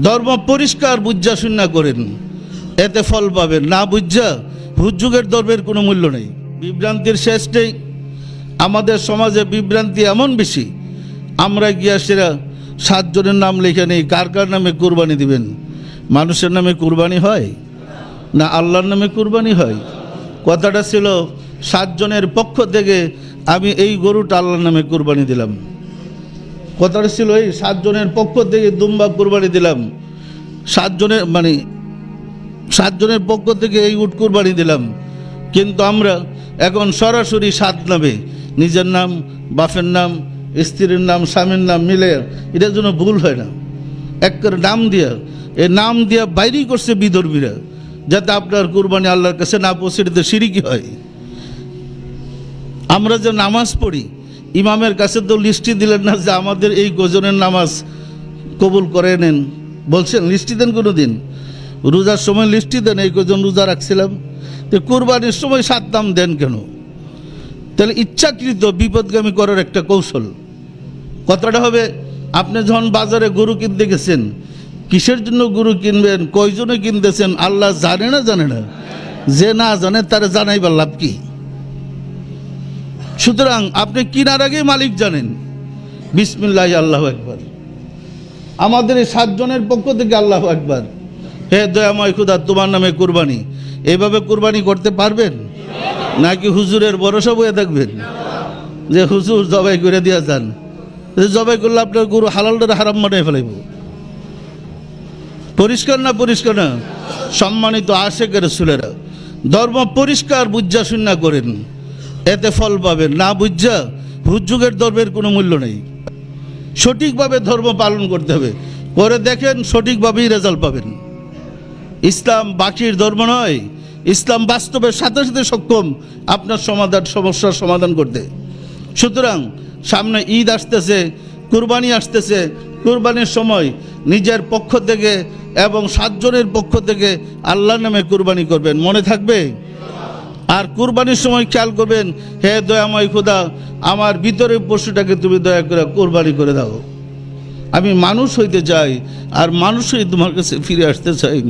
ধর্ম পরিষ্কার বুঝা শূন্য করেন, এতে ফল পাবেন। না বুঝা হুজুগের ধর্মের কোনো মূল্য নেই। বিভ্রান্তির শেষ নেই। আমাদের সমাজে বিভ্রান্তি এমন বেশি, আমরা গিয়া সেরা 7 জনের নাম লেখা নেই। কার কার নামে কুরবানি দিবেন? মানুষের নামে কুরবানি হয় না আল্লাহর নামে কুরবানি হয়? কথাটা ছিল 7 জনের পক্ষ থেকে আমি এই গরুটা আল্লাহর নামে কুরবানি দিলাম। কথাটা ছিল এই 7 জনের পক্ষ থেকে দুম্বা কুরবানি দিলাম। 7 জনের পক্ষ থেকে এই উট কুরবানি দিলাম। কিন্তু আমরা এখন সরাসরি 7 নামে, নিজের নাম, বাপের নাম, স্ত্রীর নাম, স্বামীর নাম মিলে, এটার জন্য ভুল হয় না, এক করে নাম দিয়া, এই নাম দিয়া বাইরেই করছে বিধর্মীরা, যাতে আপনার কুরবানি আল্লাহর কাছে না পৌঁছে, এটাতে শিরকি হয়। আমরা যে নামাজ পড়ি, ইমামের কাছে তো লিস্টি দিলেন না যে আমাদের এই গজনের নামাজ কবুল করে নেন, বলছেন লিস্টি দেন কোনো দিন? রোজার সময় লিস্টি দেন এই কজন রোজা রাখছিলাম, তো কুরবানির সময় 7 নাম দেন কেন? তাহলে ইচ্ছাকৃত বিপদগামী করার একটা কৌশল। কথাটা হবে, আপনি যখন বাজারে গরু কিনতে গেছেন, কিসের জন্য গরু কিনবেন, কয়জনে কিনতেছেন, আল্লাহ জানে না? জানে না? যে না জানে তারা জানাইবার লাভ কি? সুতরাং আপনি কিনার আগে মালিক জানেন। বিসমিল্লাহ, আল্লাহু আকবার। আমাদের এই 7 জনের পক্ষ থেকে আল্লাহু আকবার। হে দয়াময় খোদা, তোমার নামে কুরবানি। এইভাবে কুরবানি করতে পারবেন? নাকি হুজুরের ভরসা বয়ে থাকবেন যে হুজুর জবাই করে দিয়া যান? জবাই করলে আপনার গরু হালালটা হারাম বানিয়ে ফেলাইব। পরিষ্কার না? পরিষ্কার না? সম্মানিত আশেকের রাসূলেরা, ধর্ম পরিষ্কার বুঝা শূন্য করেন, এতে ফল পাবেন। না বুঝা হুজুগের ধর্মের কোনো মূল্য নেই। সঠিকভাবে ধর্ম পালন করতে হবে, করে দেখেন সঠিকভাবেই রেজাল্ট পাবেন। ইসলাম বাকির ধর্ম নয়। ইসলাম বাস্তবের সাথে সাথে সক্ষম আপনার সমস্যার সমাধান করতে। সুতরাং সামনে ঈদ আসতেছে, কুরবানি আসতেছে। কুরবানির সময় নিজের পক্ষ থেকে এবং 7 জনের পক্ষ থেকে আল্লাহর নামে কুরবানি করবেন, মনে থাকবে? আর কুরবানির সময় খেয়াল করবেন, হে দয়াময় খোদা, আমার ভিতরের পশুটাকে তুমি দয়া করে কুরবানি করে দাও। আমি মানুষ হইতে চাই, আর মানুষ হয়ে তোমার কাছে ফিরে আসতে চাই।